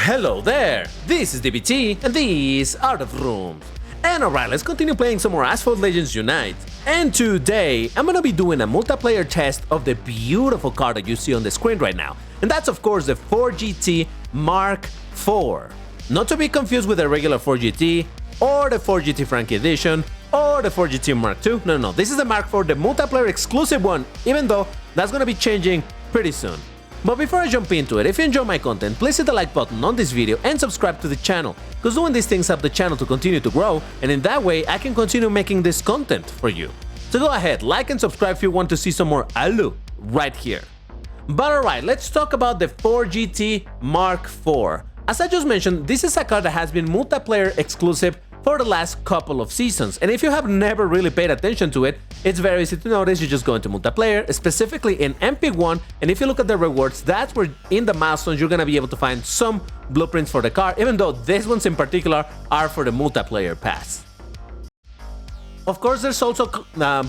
Hello there, this is DBT and these are the rooms. And alright, let's continue playing some more Asphalt Legends Unite. And today, I'm gonna be doing a multiplayer test of the beautiful car that you see on the screen right now. And that's of course the 4GT Mark IV. Not to be confused with the regular 4GT, or the 4GT Frankie Edition, or the 4GT Mark II. No, this is the Mark IV, the multiplayer exclusive one, even though that's gonna be changing pretty soon. But before I jump into it, if you enjoy my content, please hit the like button on this video and subscribe to the channel, because doing these things help the channel to continue to grow, and in that way I can continue making this content for you. So go ahead, like and subscribe if you want to see some more Alu right here. But alright, let's talk about the 4GT Mark IV. As I just mentioned, this is a car that has been multiplayer exclusive for the last couple of seasons, and if you have never really paid attention to it, it's very easy to notice. You just go into multiplayer, specifically in MP1, and if you look at the rewards, that's where in the milestones you're gonna be able to find some blueprints for the car, even though these ones in particular are for the multiplayer pass. Of course, there's also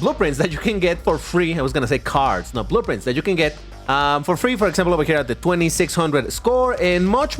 blueprints that you can get for free. I was gonna say cards, not blueprints, that you can get for free, for example, over here at the 2600 score, and much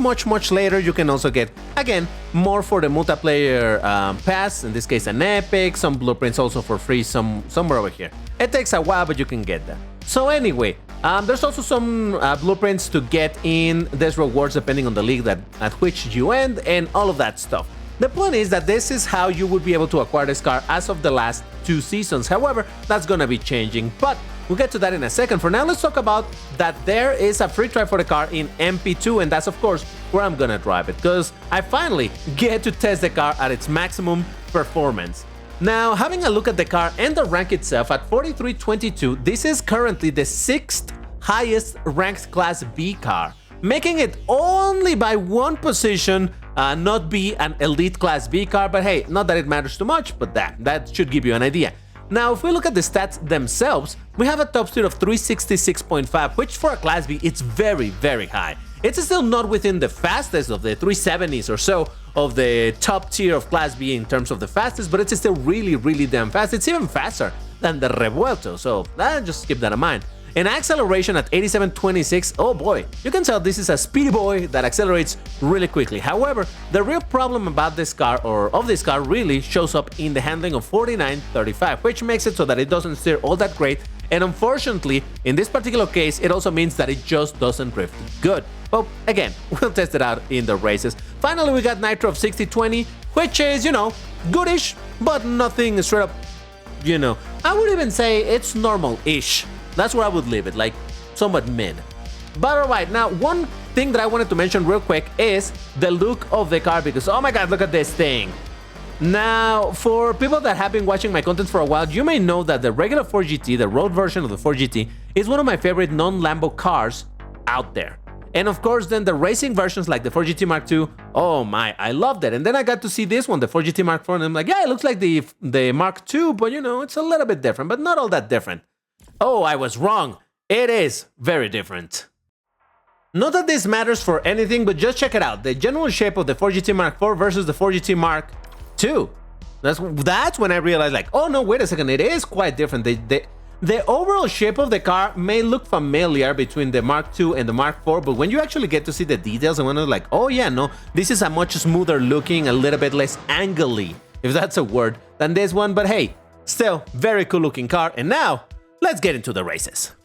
later you can also get, again, more for the multiplayer pass, in this case an epic, some blueprints also for free somewhere over here. It takes a while, but you can get that. So anyway, there's also some blueprints to get in these rewards depending on the league at which you end and all of that stuff. The point is that this is how you would be able to acquire this car as of the last 2 seasons. However, that's gonna be changing, but we'll get to that in a second. For now, let's talk about that there is a free trial for the car in MP2, and that's of course where I'm gonna drive it, because I finally get to test the car at its maximum performance. Now, having a look at the car and the rank itself, at 4322, this is currently the 6th highest ranked Class B car, making it only by 1 position not be an elite Class B car, but hey, not that it matters too much, but that should give you an idea. Now, if we look at the stats themselves, we have a top speed of 366.5, which for a Class B, it's very high. It's still not within the fastest of the 370s or so of the top tier of Class B in terms of the fastest, but it's still really damn fast. It's even faster than the Revuelto, so just keep that in mind. And acceleration at 87.26, oh boy, you can tell this is a speedy boy that accelerates really quickly. However, the real problem about this car, or of this car, really shows up in the handling of 49.35, which makes it so that it doesn't steer all that great, and unfortunately, in this particular case, it also means that it just doesn't drift good. But again, we'll test it out in the races. Finally, we got Nitro of 60.20, which is, goodish, but nothing straight up, I would even say it's normal-ish. That's where I would leave it, like somewhat mid. But alright, now one thing that I wanted to mention real quick is the look of the car, because oh my god, look at this thing. Now, for people that have been watching my content for a while, you may know that the regular 4GT, the road version of the 4GT, is one of my favorite non-Lambo cars out there. And of course, then the racing versions like the 4GT Mark II, oh my, I loved it. And then I got to see this one, the 4GT Mark IV, and I'm like, yeah, it looks like the Mark II, but it's a little bit different, but not all that different. Oh, I was wrong. It is very different. Not that this matters for anything, but just check it out. The general shape of the 4GT Mark IV versus the 4GT Mark II. That's when I realized, like, oh no, wait a second, it is quite different. The overall shape of the car may look familiar between the Mark II and the Mark IV, but when you actually get to see the details, and when you're like, oh yeah, no, this is a much smoother looking, a little bit less angly, if that's a word, than this one. But hey, still, very cool looking car. And now, let's get into the races.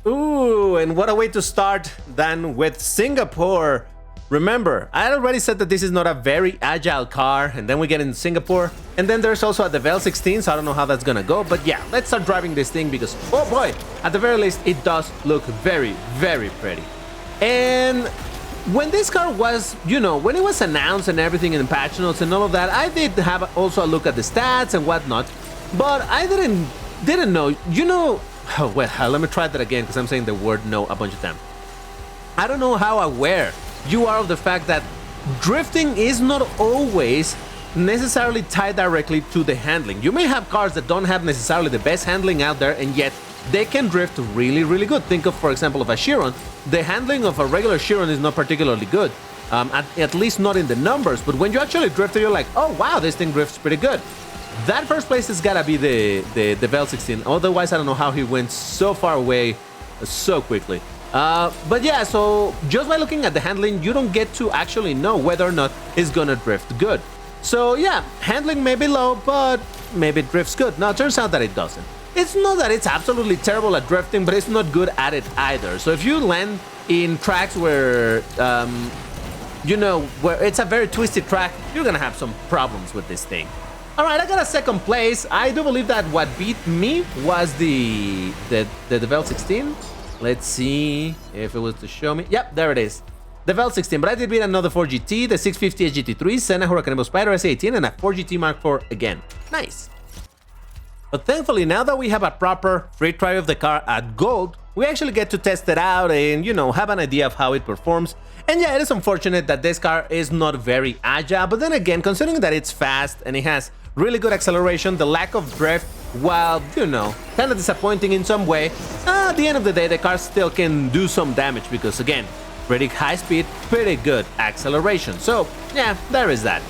Ooh, and what a way to start than with Singapore. Remember, I already said that this is not a very agile car, and then we get in Singapore, and then there's also a Devel 16, so I don't know how that's gonna go, but yeah, let's start driving this thing because, oh boy, at the very least, it does look very pretty. And when this car was, when it was announced and everything in the patch notes and all of that, I did have also a look at the stats and whatnot, but I didn't know, oh, well, let me try that again because I'm saying the word no a bunch of times. I don't know how aware you are of the fact that drifting is not always necessarily tied directly to the handling. You may have cars that don't have necessarily the best handling out there, and yet they can drift really good. Think of, for example, of a Chiron. The handling of a regular Chiron is not particularly good, at least not in the numbers, but when you actually drift it, you're like, oh wow, this thing drifts pretty good. That first place has gotta be the Devel 16, otherwise I don't know how he went so far away so quickly. But yeah, so just by looking at the handling, you don't get to actually know whether or not it's gonna drift good. So yeah, handling may be low, but maybe it drifts good. Now, it turns out that it doesn't. It's not that it's absolutely terrible at drifting, but it's not good at it either. So if you land in tracks where, you know, where it's a very twisted track, you're gonna have some problems with this thing. All right, I got a second place. I do believe that what beat me was the Devel 16. Let's see if it was to show me. Yep, there it is. The Vel 16, but I did beat another 4GT, the 650 SGT3, Senna Huracanebo Spider S18, and a 4GT Mark IV again. Nice. But thankfully, now that we have a proper free trial of the car at Gold, we actually get to test it out and, you know, have an idea of how it performs. And yeah, it is unfortunate that this car is not very agile, but then again, considering that it's fast and it has really good acceleration, the lack of drift, while, you know, kind of disappointing in some way, at the end of the day, the car still can do some damage because, again, pretty high speed, pretty good acceleration. So, yeah, there is that.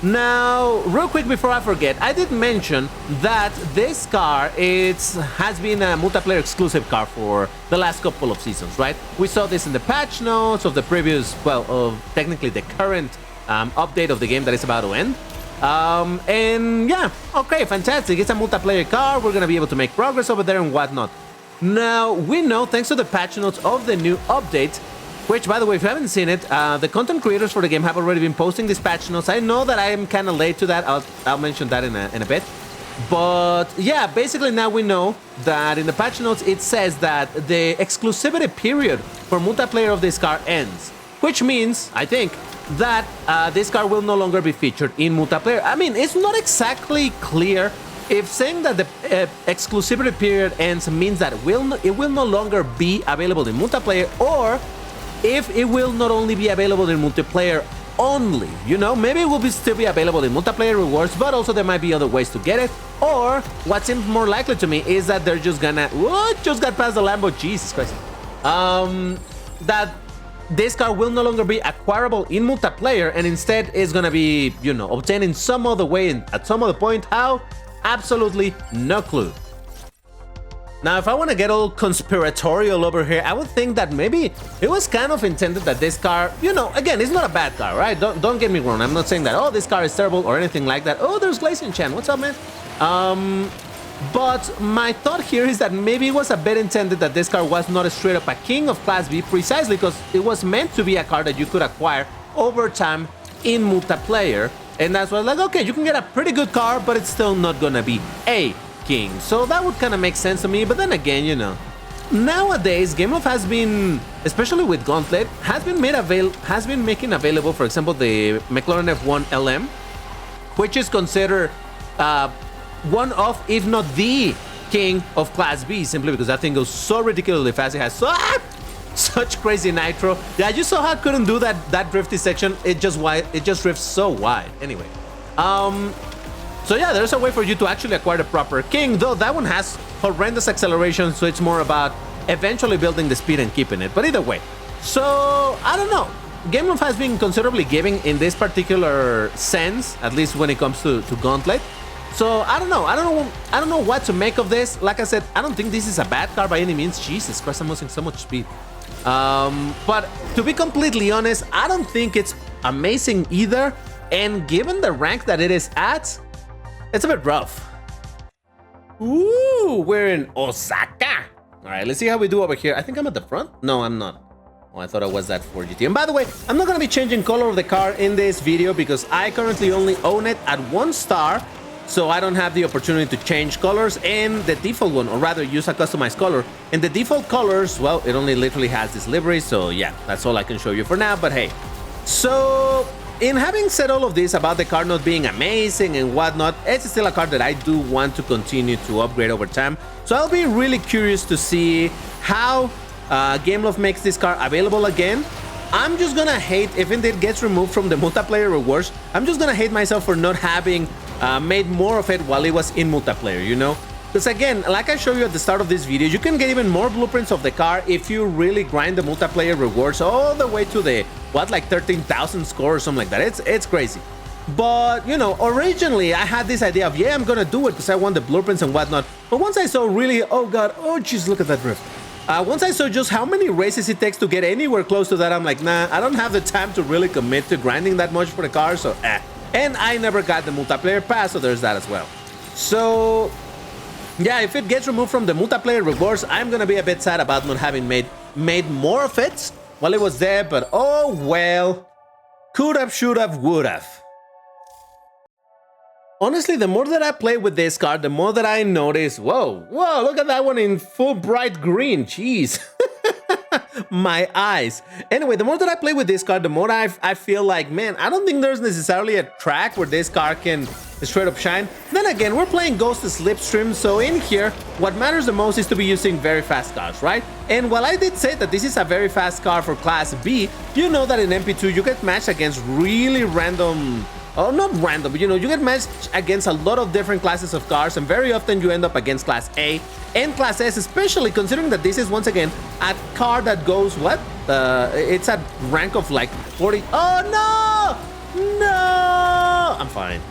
Now, real quick before I forget, I did mention that this car has been a multiplayer exclusive car for the last couple of seasons, right? We saw this in the patch notes of the previous, well, of technically the current update of the game that is about to end. And yeah, okay, fantastic. It's a multiplayer car. We're gonna be able to make progress over there and whatnot. Now, we know, thanks to the patch notes of the new update, which, by the way, if you haven't seen it, the content creators for the game have already been posting these patch notes. I know that I am kind of late to that. I'll mention that in a bit. But yeah, basically now we know that in the patch notes it says that the exclusivity period for multiplayer of this car ends, which means, I think, that this car will no longer be featured in multiplayer. I mean, it's not exactly clear if saying that the exclusivity period ends means that it will no longer be available in multiplayer, or if it will not only be available in multiplayer only, you know, maybe it will still be available in multiplayer rewards, but also there might be other ways to get it. Or what seems more likely to me is that they're just gonna, what just got past the Lambo, Jesus Christ, that this car will no longer be acquirable in multiplayer and instead is gonna be, you know, obtained in some other way and at some other point. How? Absolutely no clue. Now, if I want to get all conspiratorial over here, I would think that maybe it was kind of intended that this car, you know, again, it's not a bad car, right? Don't get me wrong. I'm not saying that, oh, this car is terrible or anything like that. Oh, there's Glacian Chan. What's up, man? But my thought here is that maybe it was a bit intended that this car was not straight up a king of Class B, precisely because it was meant to be a car that you could acquire over time in multiplayer. And that's why, like, okay, you can get a pretty good car, but it's still not gonna be a king. So that would kind of make sense to me. But then again, you know, nowadays Gameloft has been, especially with Gauntlet, has been making available, for example, the McLaren F1 LM, which is considered one of, if not the king of Class B, simply because that thing goes so ridiculously fast. It has such crazy nitro. Yeah, you saw how it couldn't do that drifty section. It just drifts so wide. Anyway, so yeah, there's a way for you to actually acquire the proper king, though that one has horrendous acceleration, so it's more about eventually building the speed and keeping it. But either way, so I don't know. Gameloft has been considerably giving in this particular sense, at least when it comes to Gauntlet. So I don't know what to make of this. Like I said, I don't think this is a bad car by any means. Jesus Christ, I'm losing so much speed. But to be completely honest, I don't think it's amazing either. And given the rank that it is at, it's a bit rough. Ooh, we're in Osaka. All right, let's see how we do over here. I think I'm at the front. No, I'm not. Oh, I thought I was that 4GT. And by the way, I'm not going to be changing color of the car in this video because I currently only own it at 1 star. So I don't have the opportunity to change colors in the default one, or rather use a customized color. In the default colors, well, it only literally has this livery. So yeah, that's all I can show you for now. But hey, so in having said all of this about the car not being amazing and whatnot, it's still a car that I do want to continue to upgrade over time. So I'll be really curious to see how Gameloft makes this car available again. I'm just gonna hate if it gets removed from the multiplayer rewards. I'm just gonna hate myself for not having made more of it while it was in multiplayer, you know? Because again, like I showed you at the start of this video, you can get even more blueprints of the car if you really grind the multiplayer rewards all the way to the, what, like 13,000 score or something like that. It's crazy. But, you know, originally I had this idea of, yeah, I'm gonna do it because I want the blueprints and whatnot. But once I saw really, oh god, oh jeez, look at that drift. Once I saw just how many races it takes to get anywhere close to that, I'm like, nah, I don't have the time to really commit to grinding that much for the car, so And I never got the multiplayer pass, so there's that as well. So, yeah, if it gets removed from the multiplayer rewards, I'm gonna be a bit sad about not having made more of it while it was there, but oh well. Could have, should have, would have. Honestly, the more that I play with this car, the more that I notice, whoa, look at that one in full bright green, jeez. My eyes. Anyway, the more that I play with this car, the more I feel like, man, I don't think there's necessarily a track where this car can straight up shine. Then again, we're playing Ghost Slipstream, so in here, what matters the most is to be using very fast cars, right? And while I did say that this is a very fast car for Class B, you know that in MP2 you get matched against really random... Oh, not random, but you know, you get matched against a lot of different classes of cars, and very often you end up against Class A and Class S, especially considering that this is, once again, a car that goes, what? It's at rank of like 40. Oh, no! No! I'm fine.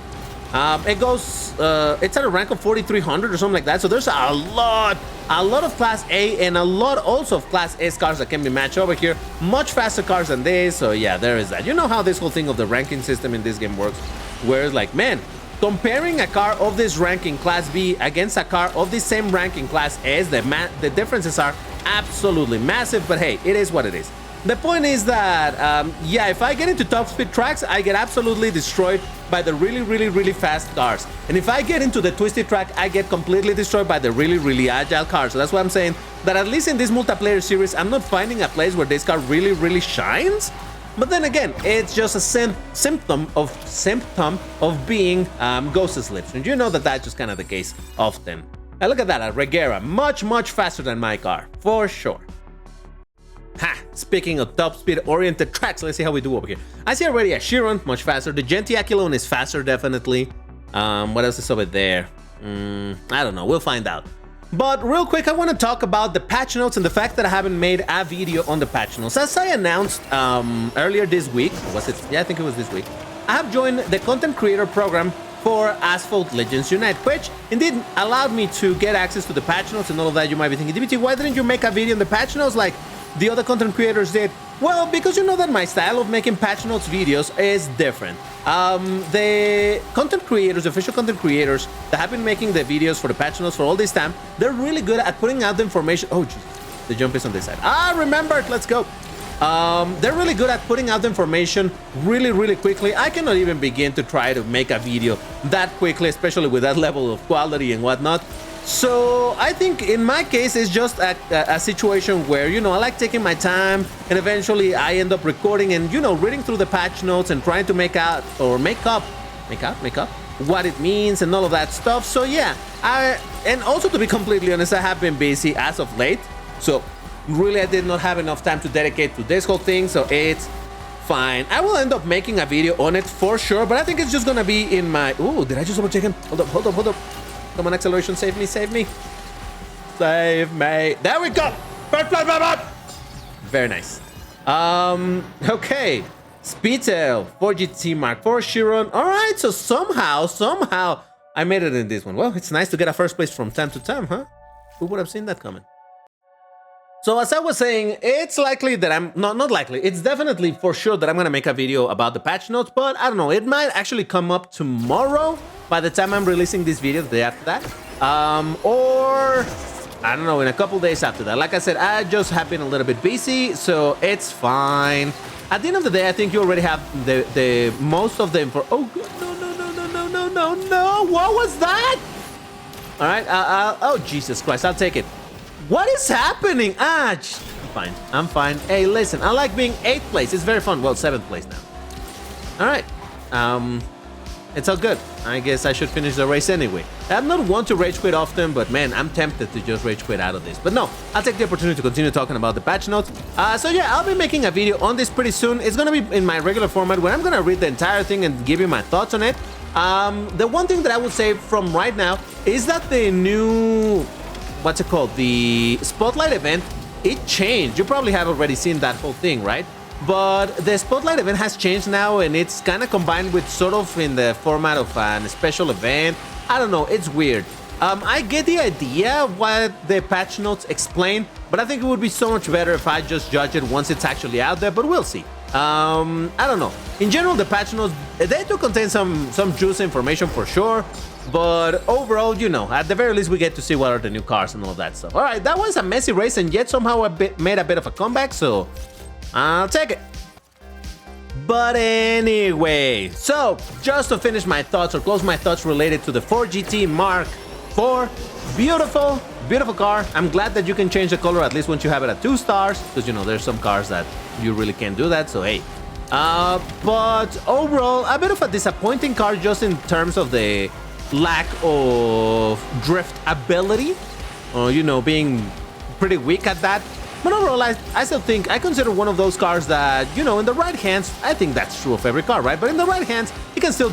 It goes, it's at a rank of 4,300 or something like that, so there's a lot of Class A and a lot also of Class S cars that can be matched over here. Much faster cars than this, so yeah, there is that. You know how this whole thing of the ranking system in this game works, where it's like, man, comparing a car of this rank in Class B against a car of the same rank in Class S, the differences are absolutely massive, but hey, it is what it is. The point is that, yeah, if I get into top speed tracks, I get absolutely destroyed by the really fast cars. And if I get into the twisted track, I get completely destroyed by the really agile cars. So that's why I'm saying that at least in this multiplayer series, I'm not finding a place where this car really shines. But then again, it's just a symptom of being Ghost Slipstream. And you know that that's just kind of the case often. Now look at that, a Regera, much faster than my car, for sure. Ha! Speaking of top speed oriented tracks, let's see how we do over here. I see already a Chiron, much faster. The Gentiaculone is faster, definitely. What else is over there? I don't know, we'll find out. But real quick, I want to talk about the patch notes and the fact that I haven't made a video on the patch notes. As I announced earlier this week, was it? Yeah, I think it was this week. I have joined the content creator program for Asphalt Legends Unite, which indeed allowed me to get access to the patch notes and all of that. You might be thinking, DBT, why didn't you make a video on the patch notes like the other content creators did? Well, because you know that my style of making patch notes videos is different. The content creators, official content creators that have been making the videos for the patch notes for all this time, they're really good at putting out the information. Oh, Jesus, the jump is on this side. Ah, remembered, let's go. They're really good at putting out the information really quickly. I cannot even begin to try to make a video that quickly, especially with that level of quality and whatnot. So I think in my case, it's just a situation where, you know, I like taking my time, and eventually I end up recording and, you know, reading through the patch notes and trying to make up what it means and all of that stuff. So yeah, and also to be completely honest, I have been busy as of late. So really, I did not have enough time to dedicate to this whole thing. So it's fine. I will end up making a video on it for sure, but I think it's just gonna be in my... Ooh, did I just overtake him? Hold up. Come on, acceleration, save me. Save me. There we go. Very nice. Okay. Speedtail, 4GT Mark 4 Chiron. All right, so somehow I made it in this one. Well, it's nice to get a first place from time to time, huh? Who would have seen that coming? So as I was saying, it's likely that I'm not likely. It's definitely for sure that I'm gonna make a video about the patch notes, but I don't know. It might actually come up tomorrow by the time I'm releasing this video, the day after that, or I don't know, in a couple days after that. Like I said, I just have been a little bit busy, so it's fine. At the end of the day, I think you already have the most of the info. Oh no! What was that? All right. Oh Jesus Christ! I'll take it. What is happening? I'm fine. Hey, listen, I like being 8th place. It's very fun. Well, 7th place now. All right. It's all good. I guess I should finish the race anyway. I'm not one to rage quit often, but man, I'm tempted to just rage quit out of this. But no, I'll take the opportunity to continue talking about the patch notes. So yeah, I'll be making a video on this pretty soon. It's gonna be in my regular format where I'm gonna read the entire thing and give you my thoughts on it. The one thing that I would say from right now is that the new... what's it called? The Spotlight event, it changed. You probably have already seen that whole thing, right? But the Spotlight event has changed now, and it's kind of combined with sort of in the format of a special event. I don't know, it's weird. I get the idea what the patch notes explain, but I think it would be so much better if I just judge it once it's actually out there, but we'll see. I don't know. In general, the patch notes, they do contain some juicy information for sure, but overall, you know, at the very least, we get to see what are the new cars and all that stuff. All right, that was a messy race, and yet somehow made a bit of a comeback, so I'll take it. But anyway, so just to finish my thoughts or close my thoughts related to the Ford GT Mark IV, beautiful, beautiful car. I'm glad that you can change the color at least once you have it at 2 stars, because you know there's some cars that you really can't do that, so hey. But overall, a bit of a disappointing car just in terms of the lack of drift ability, you know, being pretty weak at that. But overall, I still think, I consider one of those cars that, you know, in the right hands, I think that's true of every car, right? But in the right hands, it can still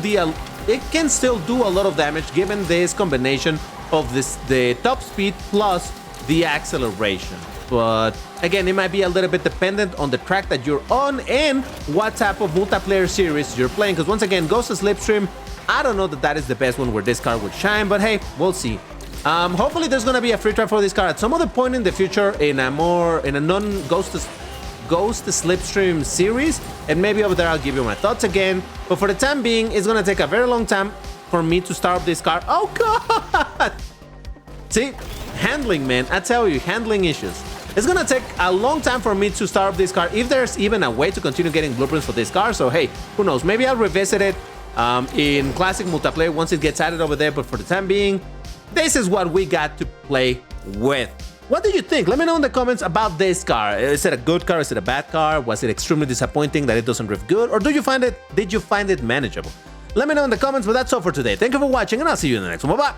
do a lot of damage given this combination of the top speed plus the acceleration. But again, it might be a little bit dependent on the track that you're on and what type of multiplayer series you're playing. Because once again, Ghost of Slipstream, I don't know that is the best one where this car would shine, but hey, we'll see. Hopefully there's gonna be a free trial for this car at some other point in the future in a non-Ghost to Slipstream series, and maybe over there I'll give you my thoughts again. But for the time being, it's gonna take a very long time for me to start up this car. Oh god! See, handling, man, I tell you, handling issues. It's gonna take a long time for me to start up this car, if there's even a way to continue getting blueprints for this car. So hey, who knows, maybe I'll revisit it in classic multiplayer once it gets added over there. But for the time being, this is what we got to play with. What do you think? Let me know in the comments about this car. Is it a good car? Is it a bad car? Was it extremely disappointing that it doesn't drift good? Or did you find it manageable? Let me know in the comments, but that's all for today. Thank you for watching, and I'll see you in the next one. Bye-bye!